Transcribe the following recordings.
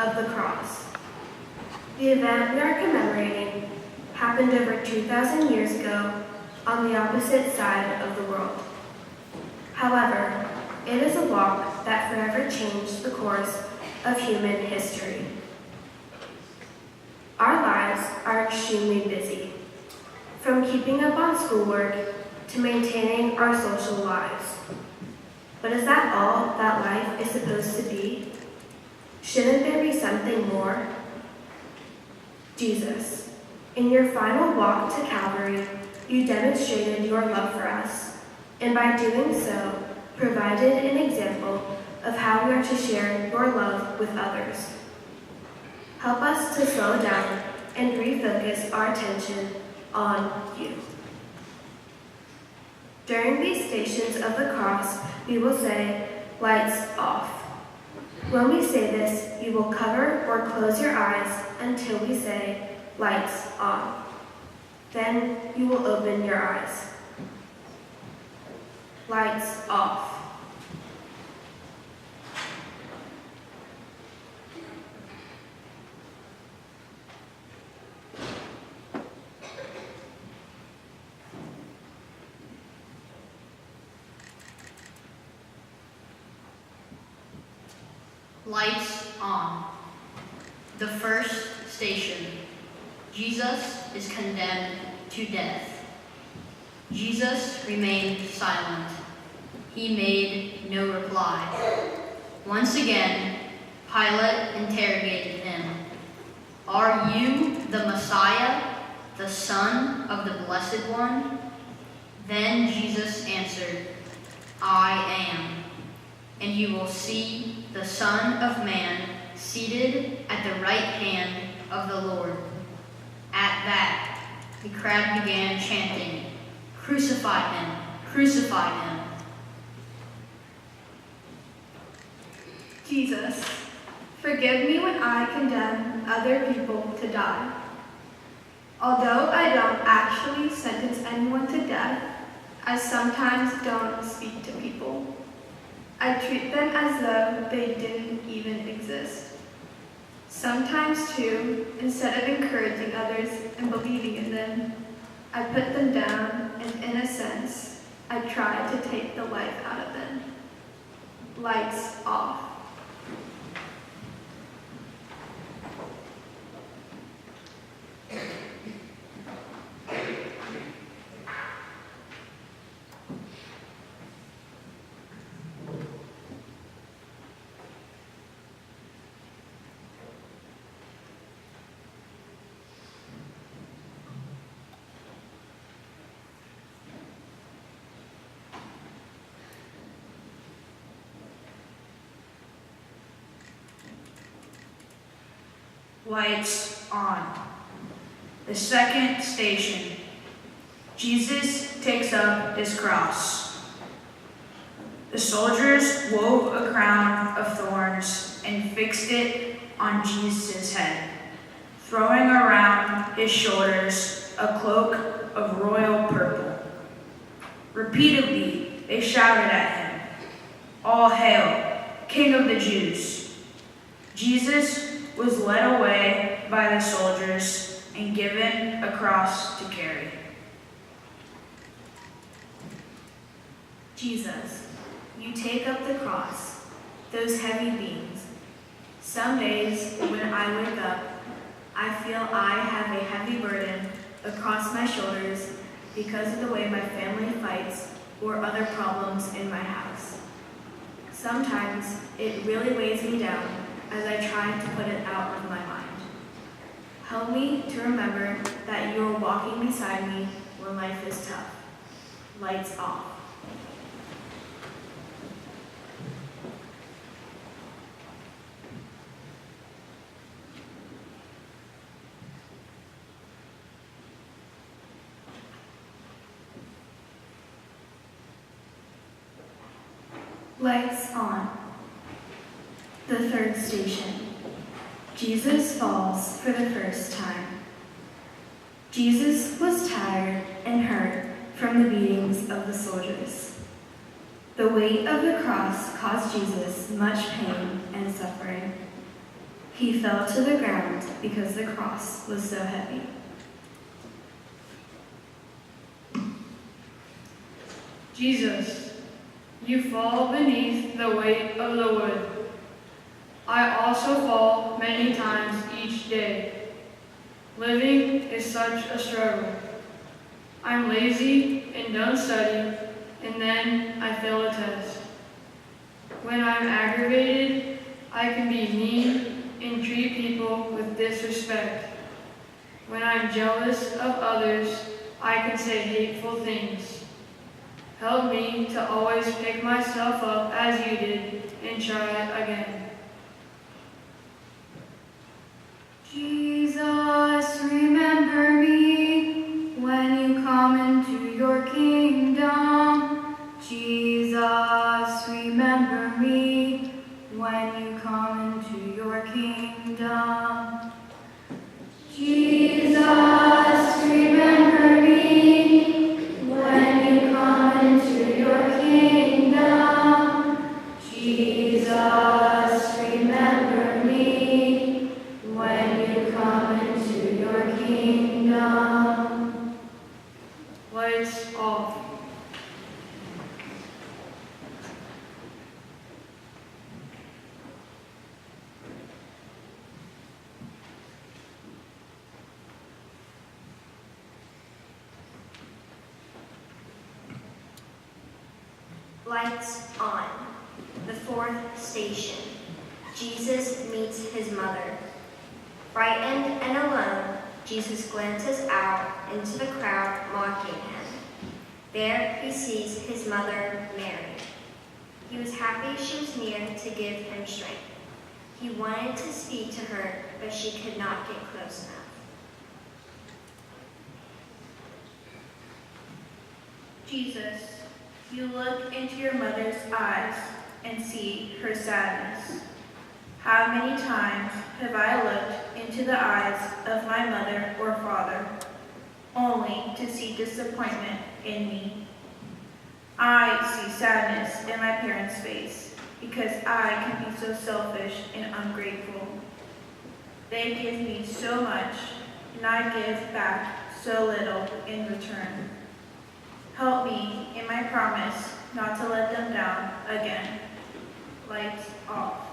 of the cross. The event we are commemorating happened over 2,000 years ago on the opposite side of the world. However, it is a walk that forever changed the course of human history. Our lives are extremely busy, from keeping up on schoolwork to maintaining our social lives. But is that all that life is supposed to be? Shouldn't there be something more? Jesus, in your final walk to Calvary, you demonstrated your love for us, and by doing so, provided an example of how we are to share your love with others. Help us to slow down and refocus our attention on you. During these stations of the cross, we will say, "Lights off." When we say this, you will cover or close your eyes until we say, "Lights on." Then you will open your eyes. Lights off. Lights on. The first station. Jesus is condemned to death. Jesus remained silent. He made no reply. Once again, Pilate interrogated him. "Are you the Messiah, the Son of the Blessed One?" Then Jesus answered, "I am. And you will see the Son of Man seated at the right hand of the Lord." At that, the crowd began chanting, "Crucify him! Crucify him!" Jesus, forgive me when I condemn other people to die. Although I don't actually sentence anyone to death, I sometimes don't speak to people. I treat them as though they didn't even exist. Sometimes, too, instead of encouraging others and believing in them, I put them down and, in a sense, I try to take the life out of them. Lights off. Lights on. The second station. Jesus takes up his cross. The soldiers wove a crown of thorns and fixed it on Jesus' head, throwing around his shoulders a cloak of royal purple. Repeatedly, they shouted at him, "All hail, King of the Jews!" Jesus was led away by the soldiers and given a cross to carry. Jesus, you take up the cross, those heavy beams. Some days when I wake up, I feel I have a heavy burden across my shoulders because of the way my family fights or other problems in my house. Sometimes it really weighs me down as I try to put it out of my mind. Help me to remember that you are walking beside me when life is tough. Lights off. Lights on. The third station. Jesus falls for the first time. Jesus was tired and hurt from the beatings of the soldiers. The weight of the cross caused Jesus much pain and suffering. He fell to the ground because the cross was so heavy. Jesus, you fall beneath the weight of the wood. I also fall many times each day. Living is such a struggle. I'm lazy and don't study, and then I fail a test. When I'm aggravated, I can be mean and treat people with disrespect. When I'm jealous of others, I can say hateful things. Help me to always pick myself up as you did and try again. Jesus, remember me when you come into your kingdom. Jesus, remember me when you come into your kingdom. Jesus, remember me when you come into your kingdom. Jesus, remember me when you come into your kingdom. Lights off. Lights on. The fourth station. Jesus meets his mother. Frightened and alone, Jesus glances out into the crowd mocking him. There he sees his mother, Mary. He was happy she was near to give him strength. He wanted to speak to her, but she could not get close enough. Jesus, you look into your mother's eyes and see her sadness. How many times have I looked into the eyes of my mother or father, only to see disappointment in me? I see sadness in my parents' face because I can be so selfish and ungrateful. They give me so much, and I give back so little in return. Help me in my promise not to let them down again. Lights off.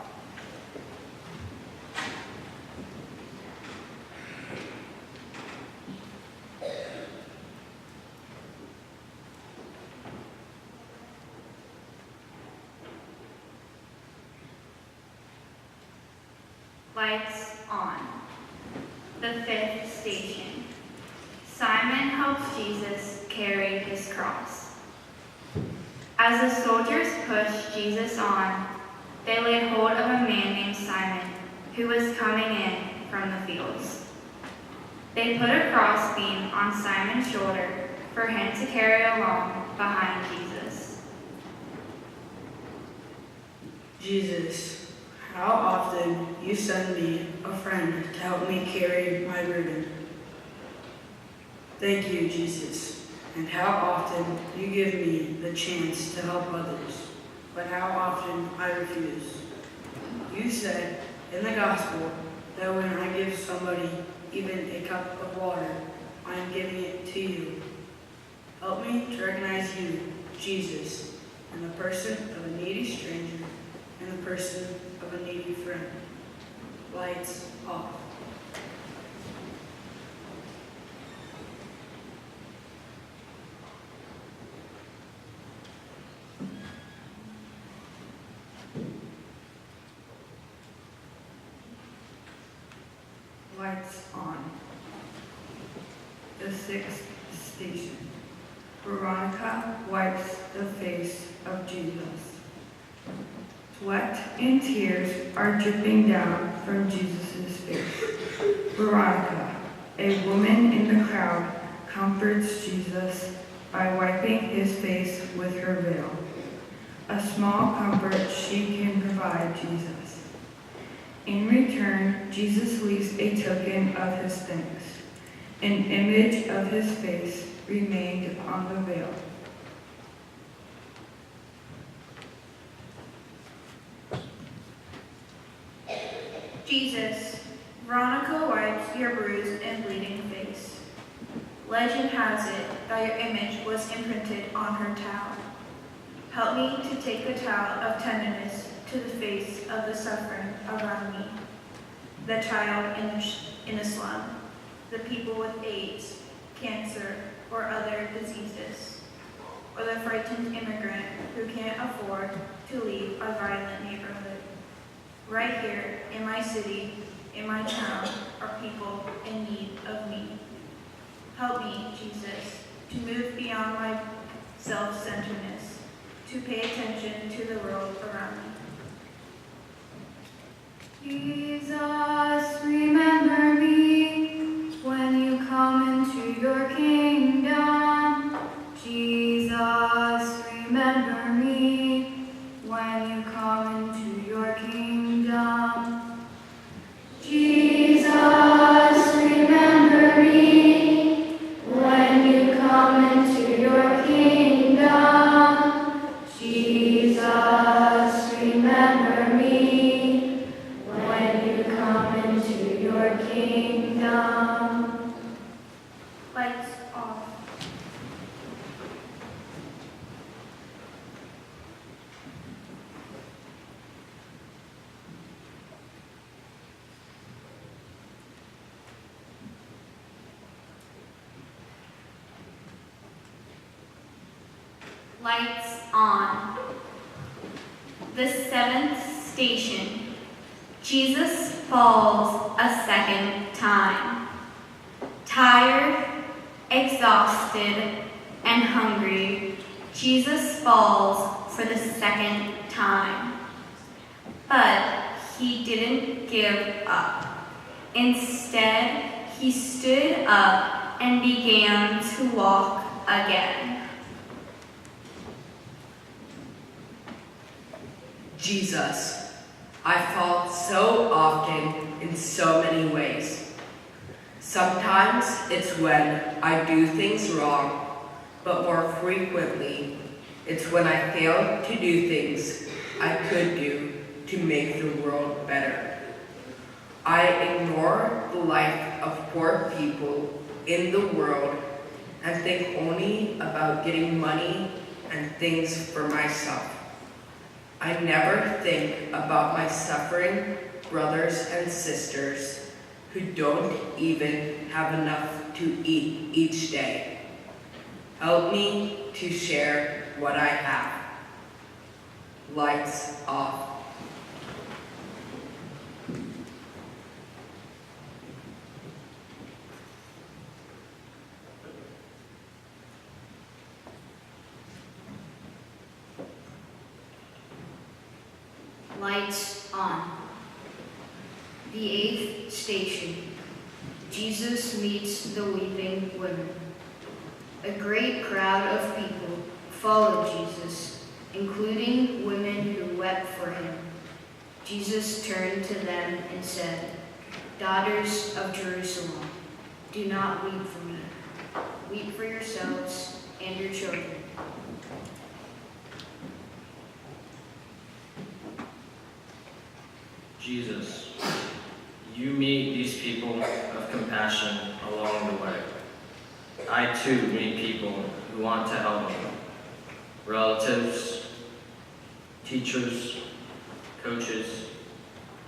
Lights on. The fifth station. Simon helps Jesus carry his cross. As the soldiers pushed Jesus on, they laid hold of a man named Simon, who was coming in from the fields. They put a crossbeam on Simon's shoulder for him to carry along behind Jesus. Jesus, how often you send me a friend to help me carry my burden. Thank you, Jesus. And how often you give me the chance to help others, but how often I refuse. You said in the gospel that when I give somebody even a cup of water, I am giving it to you. Help me to recognize you, Jesus, in the person of a needy stranger and the person of a needy friend. Lights off. Lights on. The sixth station. Veronica wipes the face of Jesus. Sweat and tears are dripping down from Jesus' face. Veronica, a woman in the crowd, comforts Jesus by wiping his face with her veil. A small comfort she can provide Jesus. In return, Jesus leaves a token of his thanks. An image of his face remained on the veil. Jesus Jesus, Veronica wipes your bruised and bleeding face. Legend has it that your image was imprinted on her towel. Help me to take the towel of tenderness to the face of the suffering around me. The child in the slum, the people with AIDS, cancer, or other diseases, or the frightened immigrant who can't afford to leave a violent neighborhood. Right here in my city, in my town, are people in need of me. Help me, Jesus, to move beyond my self-centeredness, to pay attention to the world around me. Jesus, remember me when you come into your kingdom. Jesus, remember me when you come into your kingdom. Jesus, remember me when you come into your kingdom. Jesus, remember me when you come into your kingdom. Lights off. Lights on. The seventh station. Jesus falls a second time. Tired, exhausted, and hungry, Jesus falls for the second time. But he didn't give up. Instead, he stood up and began to walk again. Jesus, I fall so often in so many ways. Sometimes it's when I do things wrong, but more frequently, it's when I fail to do things I could do to make the world better. I ignore the life of poor people in the world and think only about getting money and things for myself. I never think about my suffering brothers and sisters who don't even have enough to eat each day. Help me to share what I have. Lights off. Lights on. The eighth station. Jesus meets the weeping women. A great crowd of people followed Jesus, including women who wept for him. Jesus turned to them and said, "Daughters of Jerusalem, do not weep for me. Weep for yourselves and your children." Jesus, you meet these people of compassion along the way. I too meet people who want to help me. Relatives, teachers, coaches,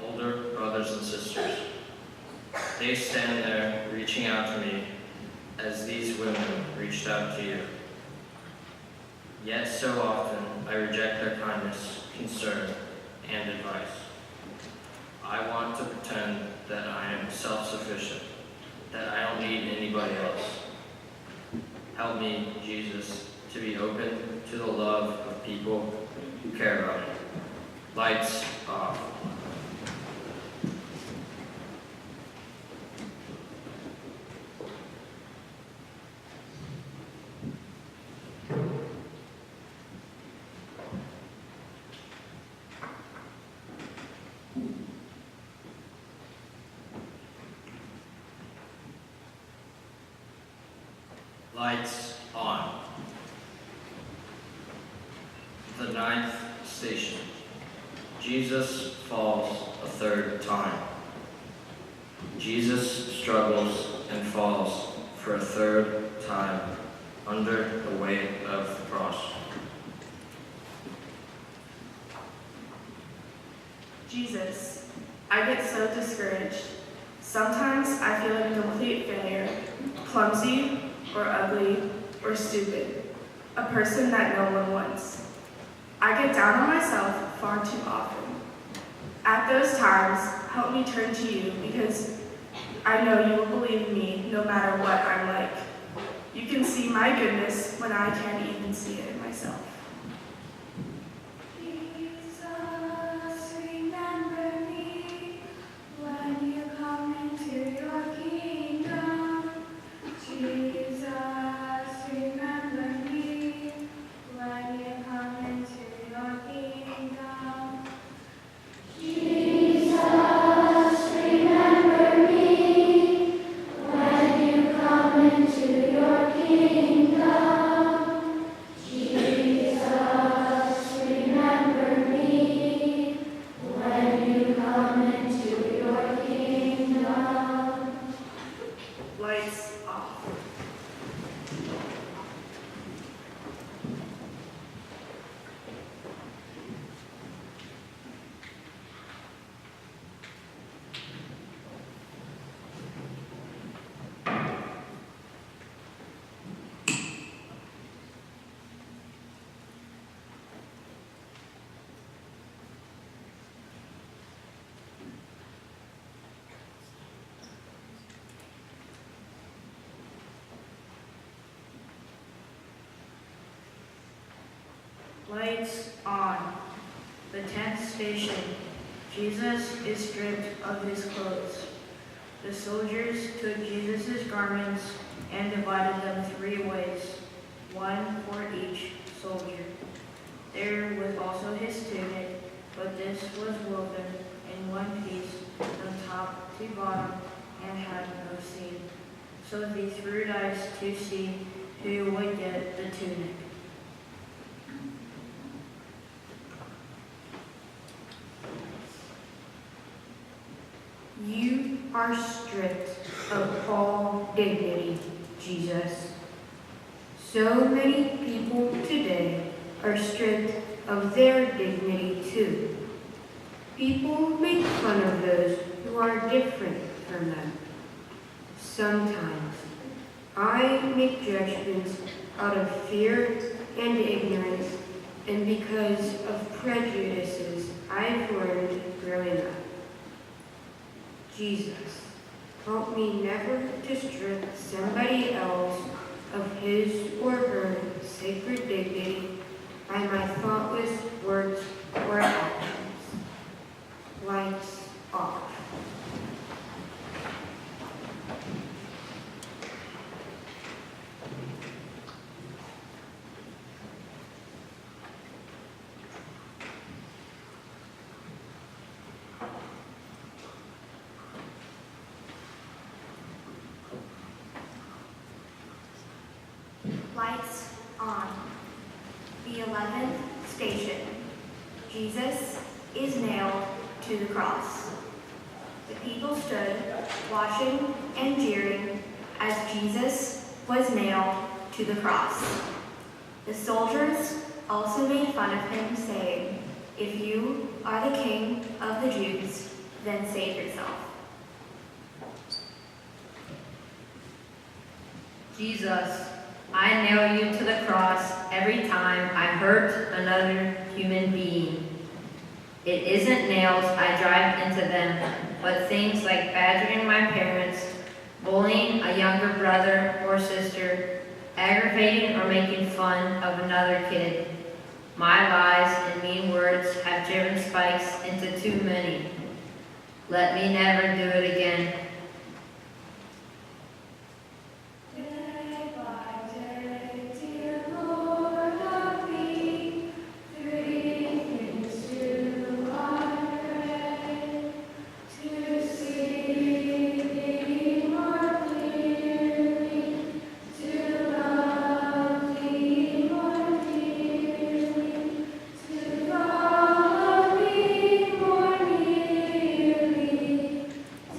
older brothers and sisters. They stand there reaching out to me as these women reached out to you. Yet so often I reject their kindness, concern, and advice. I want to pretend that I am self-sufficient, that I don't need anybody else. Help me, Jesus, to be open to the love of people who care about me. Lights off. Lights on. The ninth station. Jesus falls a third time. Jesus struggles and falls for a third time under the weight of the cross. Jesus, I get so discouraged. Sometimes I feel like a complete failure, clumsy or ugly or stupid, a person that no one wants. I get down on myself far too often. At those times, help me turn to you because I know you will believe me no matter what I'm like. You can see my goodness when I can't even see it in myself. Jesus, remember me when you come into your kingdom. Jesus, remember me when you come into your kingdom. Jesus, remember me when you come into your kingdom. Jesus, remember me when you come into your kingdom. Lights off. Lights on. The 10th station. Jesus is stripped of his clothes. The soldiers took Jesus' garments and divided them 3 ways, one for each soldier. There was also his tunic, but this was woven in one piece from top to bottom and had no seam. So they threw dice to see who would get the tunic. You are stripped of all dignity, Jesus. So many people today are stripped of their dignity too. People make fun of those who are different from them. Sometimes I make judgments out of fear and ignorance and because of prejudices I've learned growing up. Jesus, help me never to strip somebody else of his or her sacred dignity by my thoughtless words or actions. Lights off. Lights on. The 11th station. Jesus is nailed to the cross. The people stood watching and jeering as Jesus was nailed to the cross. The soldiers also made fun of him, saying, "If you are the king of the Jews, then save yourself." Jesus, I nail you to the cross every time I hurt another human being. It isn't nails I drive into them, but things like badgering my parents, bullying a younger brother or sister, aggravating or making fun of another kid. My lies and mean words have driven spikes into too many. Let me never do it again.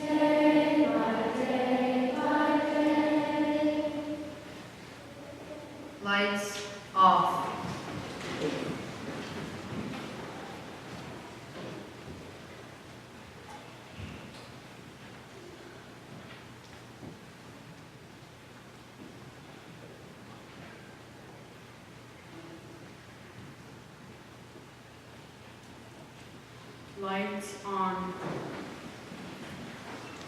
Day Lights on.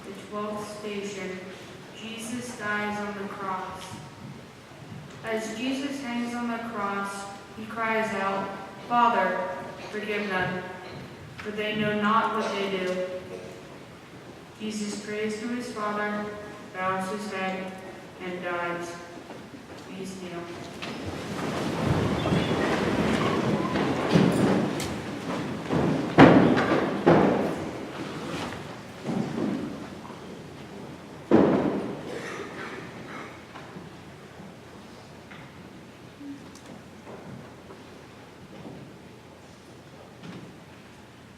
The 12th station. Jesus dies on the cross. As Jesus hangs on the cross, he cries out, "Father, forgive them, for they know not what they do." Jesus prays to his Father, bows his head, and dies. Please kneel.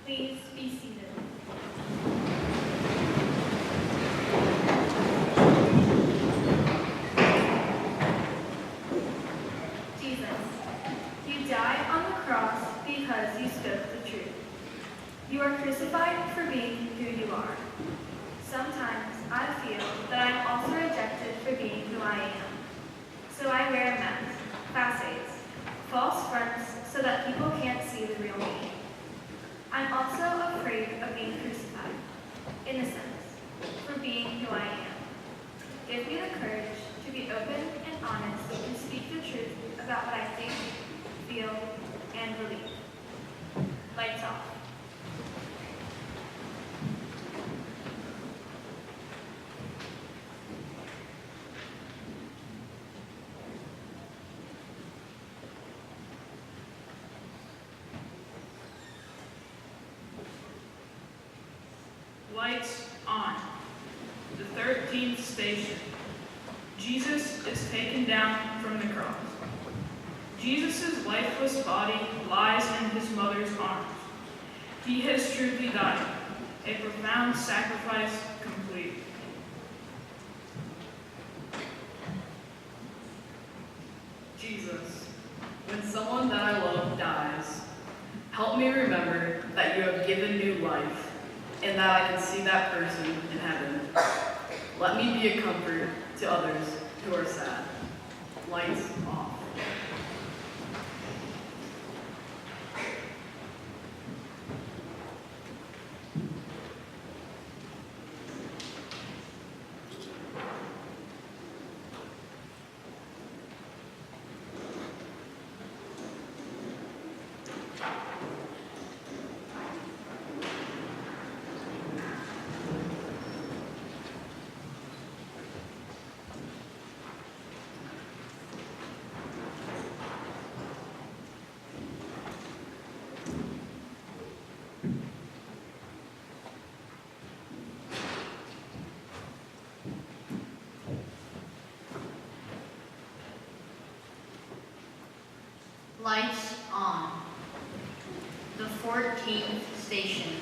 Please be seated. Jesus, you died on the cross because you spoke the truth. You are crucified for being who you are. Sometimes I feel that I am also rejected for being who I am. So I wear a mask, facades, false fronts so that people can't see the real me. I'm also afraid of being crucified, in a sense, for being who I am. Give me the courage to be open and honest and speak the truth about what I think, feel, and believe. Lights off. Lights on. The 13th station. Jesus is taken down from the cross. Jesus' lifeless body lies in his mother's arms. He has truly died, a profound sacrifice complete. Jesus, when someone that I love dies, help me remember that you have given new life and that I can see that person in heaven. Let me be a comfort to others who are sad. Lights off. Lights on. The 14th station.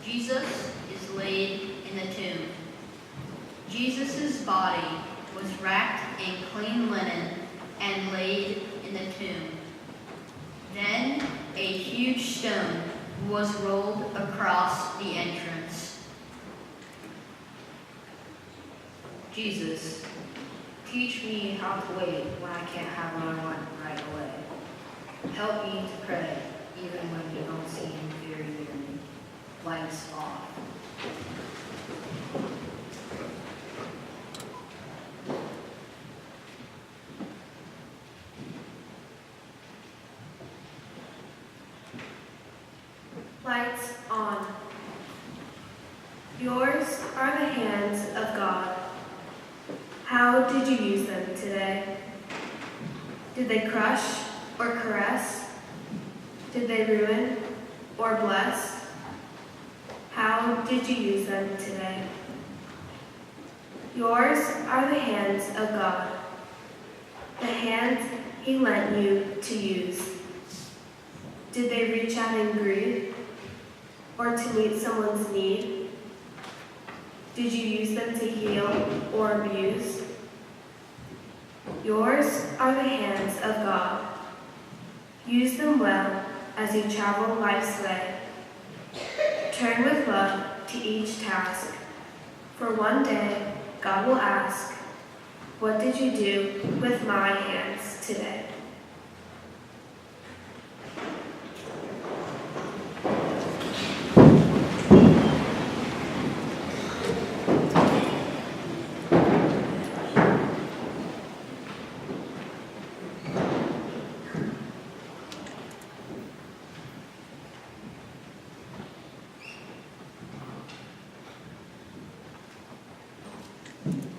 Jesus is laid in the tomb. Jesus' body was wrapped in clean linen and laid in the tomb. Then a huge stone was rolled across the entrance. Jesus, teach me how to wait when I can't have what I want right away. Help me to pray even when you don't seem very near me. Lights off. Lights on. Yours are the hands of God. How did you use them today? Did they crush or caress? Did they ruin or bless? How did you use them today? Yours are the hands of God, the hands He lent you to use. Did they reach out in greed or to meet someone's need? Did you use them to heal or abuse? Yours are the hands of God. Use them well as you travel life's way. Turn with love to each task, for one day God will ask, "What did you do with my hands today?" Amen.